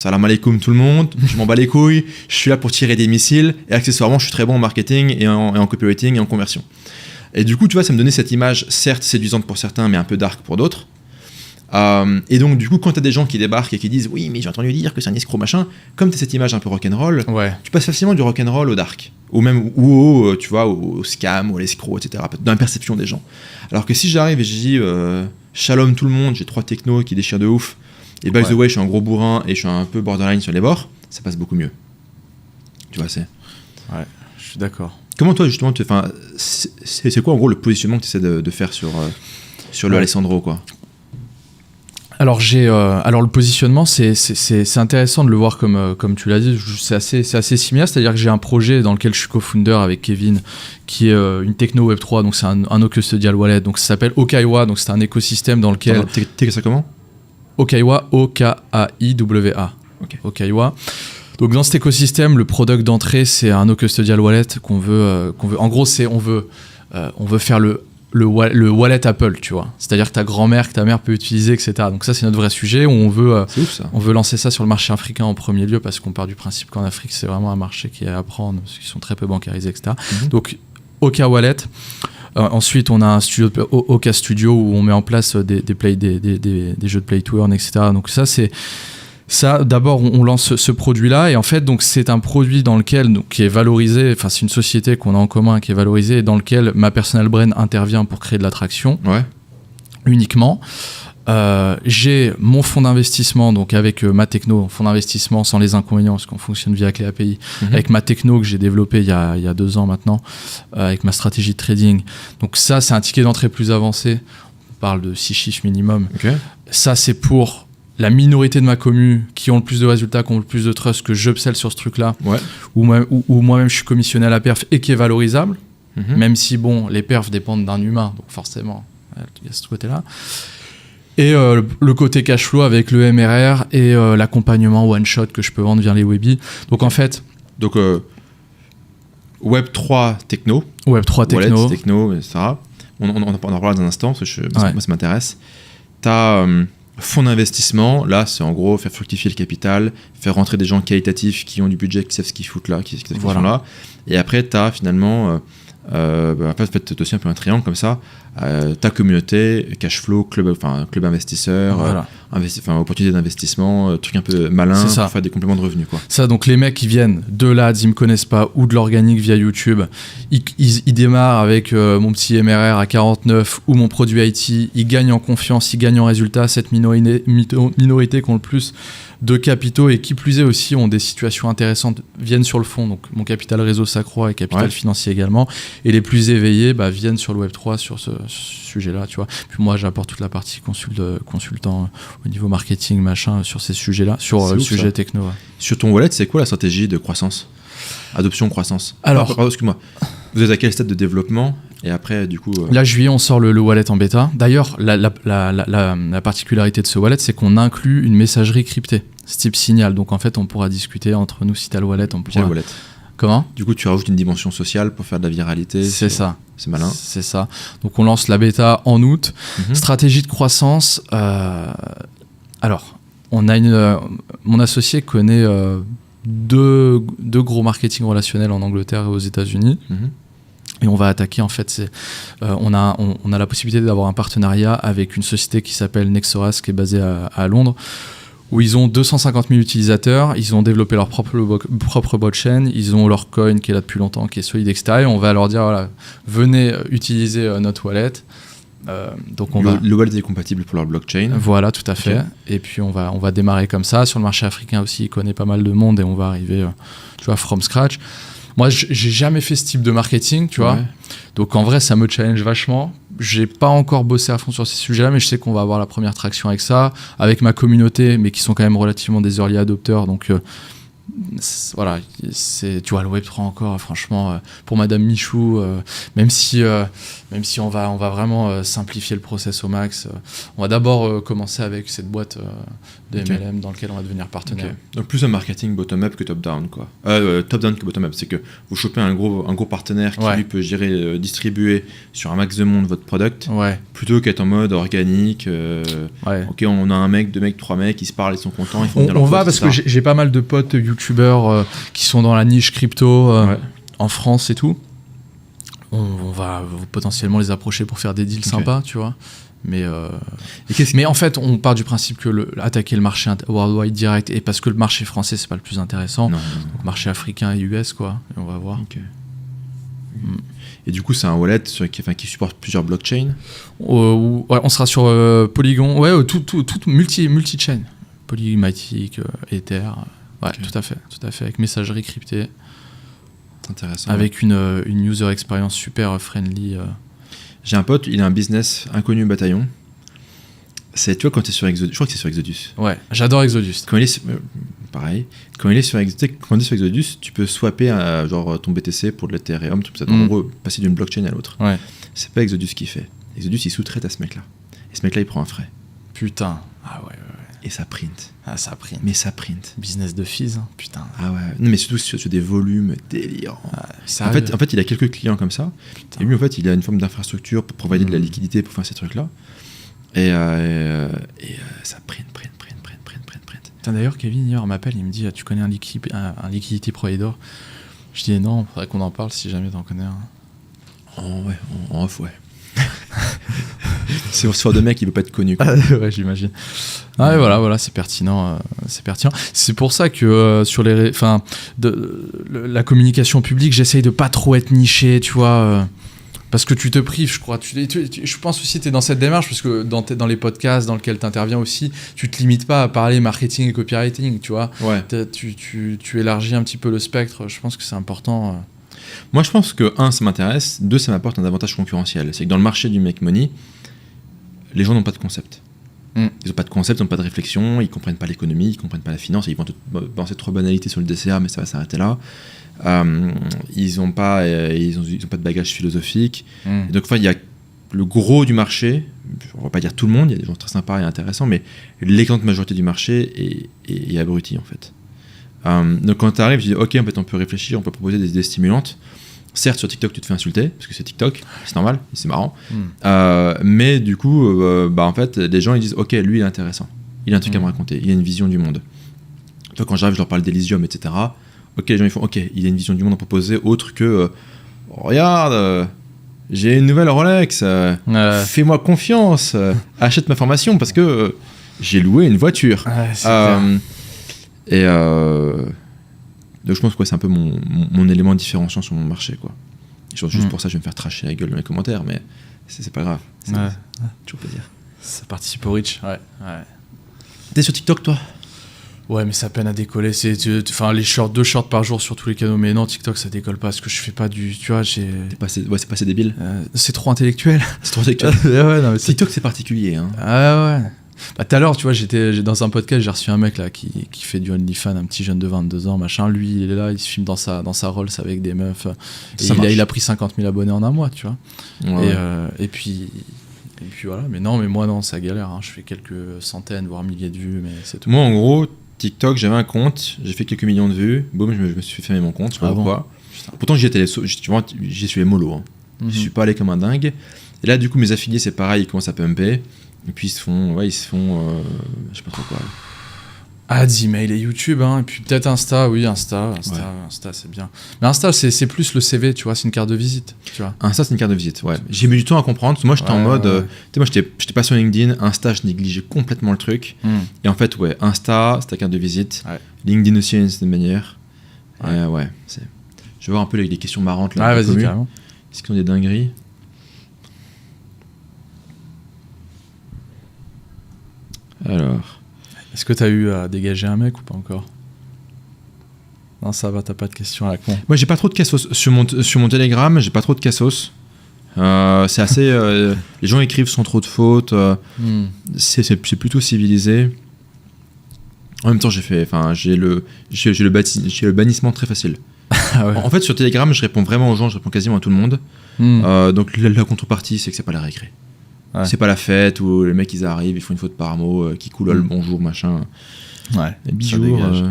Salam alaikum tout le monde, je m'en bats les couilles, je suis là pour tirer des missiles et accessoirement je suis très bon en marketing et en copywriting et en conversion. Et du coup, tu vois, ça me donnait cette image, certes séduisante pour certains, mais un peu dark pour d'autres. Et donc, du coup, quand tu as des gens qui débarquent et qui disent oui, mais j'ai entendu dire que c'est un escroc machin, comme tu as cette image un peu rock'n'roll, tu passes facilement du rock'n'roll au dark, ou même tu vois, au scam, ou à l'escroc, etc., dans la perception des gens. Alors que si j'arrive et je dis shalom tout le monde, j'ai 3 technos qui déchirent de ouf, et by the way, je suis un gros bourrin et je suis un peu borderline sur les bords, ça passe beaucoup mieux. Tu vois, c'est. Ouais, je suis d'accord. Comment toi, justement, c'est quoi en gros le positionnement que tu essaies de faire sur le Alessandro, quoi? Alors le positionnement, c'est intéressant de le voir comme tu l'as dit, c'est assez similaire, c'est-à-dire que j'ai un projet dans lequel je suis co-founder avec Kevin, qui est une techno Web3, donc c'est un no custodial wallet, donc ça s'appelle Okaiwa, donc c'est un écosystème dans lequel... T'es ça comment? Okaiwa, O-K-A-I-W-A. Okay. Okaiwa. Donc dans cet écosystème, le product d'entrée, c'est un no custodial wallet qu'on veut. En gros, on veut faire le wallet Apple, tu vois. C'est-à-dire que ta grand-mère, que ta mère peut utiliser, etc. Donc ça, c'est notre vrai sujet où on veut lancer ça sur le marché africain en premier lieu parce qu'on part du principe qu'en Afrique, c'est vraiment un marché qui est à prendre parce qu'ils sont très peu bancarisés, etc. Donc Oka Wallet. Ensuite, on a un studio, Oka Studio, où on met en place des jeux de play to earn, etc. Donc ça, c'est... Ça, d'abord, on lance ce produit-là et en fait, donc c'est un produit dans lequel, donc, qui est valorisé. Enfin, c'est une société qu'on a en commun qui est valorisée et dans lequel ma personal brand intervient pour créer de l'attraction uniquement. J'ai mon fonds d'investissement, donc avec ma techno, fonds d'investissement sans les inconvénients, parce qu'on fonctionne via clé API, avec ma techno que j'ai développée il y a 2 ans maintenant, avec ma stratégie de trading. Donc ça, c'est un ticket d'entrée plus avancé. On parle de 6 chiffres minimum. Ça, c'est pour la minorité de ma commu qui ont le plus de résultats, qui ont le plus de trust, que j'upsell sur ce truc-là, où moi-même je suis commissionné à la perf et qui est valorisable, même si bon, les perfs dépendent d'un humain, donc forcément, il y a ce côté-là. Et le côté cash flow avec le MRR et l'accompagnement one-shot que je peux vendre via les Webi. Donc en fait... Donc Web3 techno. Web3 techno. Wallet, techno, etc. On en parlera dans un instant, parce que moi ça m'intéresse. T'as... fonds d'investissement, là c'est en gros faire fructifier le capital, faire rentrer des gens qualitatifs qui ont du budget, qui savent ce qu'ils foutent là, qui savent sont là. Et après tu as finalement, en fait tu as aussi un peu un triangle comme ça, ta communauté, cash flow, club investisseur, opportunité d'investissement, truc un peu malin pour faire des compléments de revenus, quoi. Ça, donc les mecs qui viennent de l'ADS, ils me connaissent pas, ou de l'organique via YouTube, ils démarrent avec mon petit MRR à 49 ou mon produit IT, ils gagnent en confiance, ils gagnent en résultat. Cette minorité qui ont le plus de capitaux et qui plus est aussi ont des situations intéressantes viennent sur le fond, donc mon capital réseau s'accroît et capital financier également, et les plus éveillés viennent sur le Web3 sur ce sujet-là, tu vois. Puis moi j'apporte toute la partie consultant au niveau marketing machin sur ces sujets-là, sur le sujet techno. Sur ton wallet, c'est quoi la stratégie de croissance, adoption, croissance? Alors, pardon, excuse-moi, vous êtes à quel stade de développement? Et après, du coup... Là, juillet, on sort le wallet en bêta. D'ailleurs, la particularité de ce wallet, c'est qu'on inclut une messagerie cryptée, c'est type Signal. Donc, en fait, on pourra discuter entre nous si tu as le wallet. On pourra... le wallet. Comment? Du coup, tu rajoutes une dimension sociale pour faire de la viralité. C'est ça. C'est malin. C'est ça. Donc, on lance la bêta en août. Stratégie de croissance. Alors, on a mon associé connaît deux gros marketing relationnels en Angleterre et aux États-Unis. Et on va attaquer, en fait, on a la possibilité d'avoir un partenariat avec une société qui s'appelle Nexoras, qui est basée à Londres, où ils ont 250 000 utilisateurs, ils ont développé leur propre blockchain, ils ont leur coin qui est là depuis longtemps, qui est solide, etc. Et on va leur dire, voilà, venez utiliser notre wallet. Donc le wallet est compatible pour leur blockchain. Voilà, tout à fait. Et puis on va démarrer comme ça. Sur le marché africain aussi, il connaît pas mal de monde et on va arriver, tu vois, from scratch. Moi, j'ai jamais fait ce type de marketing, tu vois. Donc, en vrai, ça me challenge vachement. J'ai pas encore bossé à fond sur ces sujets-là, mais je sais qu'on va avoir la première traction avec ça, avec ma communauté, mais qui sont quand même relativement des early adopters. Donc, voilà, tu vois, le Web3 encore, franchement, pour Madame Michou, même si on va vraiment simplifier le process au max, on va d'abord commencer avec cette boîte de MLM dans lequel on va devenir partenaire. Okay. Donc plus un marketing bottom-up que top-down, quoi. Top-down que bottom-up, c'est que vous chopez un gros partenaire qui lui peut gérer, distribuer sur un max de monde votre product, plutôt qu'être en mode organique. Ok, on a un mec, 2 mecs, 3 mecs, ils se parlent, ils sont contents. Ils font on va parce que j'ai pas mal de potes youtubeurs qui sont dans la niche crypto en France et tout. On va potentiellement les approcher pour faire des deals sympas, tu vois. Mais en fait, on part du principe que attaquer le marché worldwide direct, et parce que le marché français, c'est pas le plus intéressant. Donc, marché africain et US, quoi. Et on va voir. Okay. Et du coup, c'est un wallet qui supporte plusieurs blockchains. On sera sur Polygon. Ouais, tout multi-chain. Polymatic, Ether. Ouais, tout à fait. Avec messagerie cryptée. Intéressant. Avec une user experience super friendly. J'ai un pote, il a un business inconnu bataillon. Tu vois, quand tu es sur Exodus, je crois que c'est sur Exodus. Ouais, j'adore Exodus. Quand il est pareil, quand il est sur Exodus, tu peux swapper genre ton BTC pour de l'Ethereum, tout ça. En gros, passer d'une blockchain à l'autre. Ouais. C'est pas Exodus qui fait. Exodus, il sous-traite à ce mec-là. Et ce mec-là, il prend un frais. Putain. Ah ouais. Et ça print. Ça print. Mais ça print. Business de fees, putain. Ah ouais. Non, mais surtout sur des volumes délirants. En fait, il a quelques clients comme ça. Putain. Et lui, en fait, il a une forme d'infrastructure pour provider de la liquidité pour faire ces trucs-là. Et ça print. Putain, d'ailleurs, Kevin, hier, m'appelle, il me dit, tu connais un liquidity provider? Je dis, non, il faudrait qu'on en parle si jamais t'en connais un. En off, ouais. C'est ce genre de mec qui veut pas être connu, quoi. Ouais, j'imagine. Ah, et voilà, c'est pertinent. C'est pour ça que sur la communication publique, j'essaye de pas trop être niché, tu vois. Parce que tu te prives, je crois. Je pense aussi que tu es dans cette démarche, parce que dans les podcasts dans lesquels tu interviens aussi, tu te limites pas à parler marketing et copywriting, tu vois. Ouais. Tu élargis un petit peu le spectre. Je pense que c'est important. Moi, je pense que, 1, ça m'intéresse. 2, ça m'apporte un avantage concurrentiel. C'est que dans le marché du make money, les gens n'ont pas de concept. Ils n'ont pas de concept, ils n'ont pas de réflexion, ils ne comprennent pas l'économie, ils ne comprennent pas la finance, ils vont penser trop banalité sur le DCA, mais ça va s'arrêter là. Ils n'ont pas de bagage philosophique. Et donc, il y a le gros du marché, on ne va pas dire tout le monde, il y a des gens très sympas et intéressants, mais l'écrasante majorité du marché est abruti, en fait. Donc quand tu arrives, tu dis ok, en fait on peut réfléchir, on peut proposer des idées stimulantes. Certes, sur TikTok tu te fais insulter parce que c'est TikTok, c'est normal, c'est marrant. Mais du coup, en fait, les gens ils disent ok, lui il est intéressant, il a un truc à me raconter, il a une vision du monde. Toi, quand j'arrive, je leur parle d'Elysium, etc. Ok, les gens ils font ok, il a une vision du monde à proposer autre que regarde, j'ai une nouvelle Rolex, fais-moi confiance, achète ma formation parce que j'ai loué une voiture. Et donc je pense que c'est un peu mon élément différenciant sur mon marché, quoi. Juste pour ça, je vais me faire tracher la gueule dans les commentaires, mais c'est pas grave. C'est toujours plaisir. Ça participe au reach, ouais. T'es sur TikTok, toi? Ouais, mais ça peine à décoller. C'est 2 shorts par jour sur tous les canaux. Mais non, TikTok, ça décolle pas parce que je fais pas du. Tu vois, c'est pas assez débile. C'est trop intellectuel. C'est trop intellectuel. Ouais, non, mais TikTok, c'est particulier. Hein. Ah ouais. Tout à l'heure, tu vois, j'étais dans un podcast, j'ai reçu un mec là qui fait du OnlyFans, un petit jeune de 22 ans, machin. Lui, il est là, il se filme dans sa Rolls avec des meufs. Et il a pris 50 000 abonnés en un mois, tu vois. Et puis voilà. Mais moi, non, ça galère. Hein. Je fais quelques centaines, voire milliers de vues, mais c'est tout. Moi, en gros, TikTok, j'avais un compte, j'ai fait quelques millions de vues. Boum, je me suis fait fermer mon compte. Je sais pas pourquoi. Pourtant, j'y suis mollo. Hein. Je suis pas allé comme un dingue. Et là, du coup, mes affiliés, c'est pareil, ils commencent à pumper. Et puis ils se font je sais pas trop quoi. Ads, email et YouTube, hein. Et puis peut-être Insta, Insta c'est bien. Mais Insta, c'est plus le CV, tu vois, c'est une carte de visite, tu vois. Insta, c'est une carte de visite, ouais. J'ai mis du temps à comprendre. Moi, j'étais en mode, tu sais, moi, j'étais pas sur LinkedIn. Insta, je négligeais complètement le truc. Et en fait, Insta, c'est ta carte de visite. LinkedIn aussi, d'une certaine manière. Je vais voir un peu les questions marrantes là. Vas-y, carrément. Est-ce qu'ils ont des dingueries? Alors, est-ce que t'as eu à dégager un mec ou pas encore? Non, ça va, t'as pas de questions à la con. Moi, j'ai pas trop de cassos sur mon Telegram. J'ai pas trop de cassos. C'est assez. Les gens écrivent sans trop de fautes. C'est plutôt civilisé. En même temps, j'ai le bannissement très facile. En fait, sur Telegram, je réponds vraiment aux gens. Je réponds quasiment à tout le monde. Donc la contrepartie, c'est que c'est pas la récré. Ouais. C'est pas la fête où les mecs ils arrivent, ils font une faute par mot, qui coulent le bonjour, machin. Ouais. Et ça bijoux, dégage.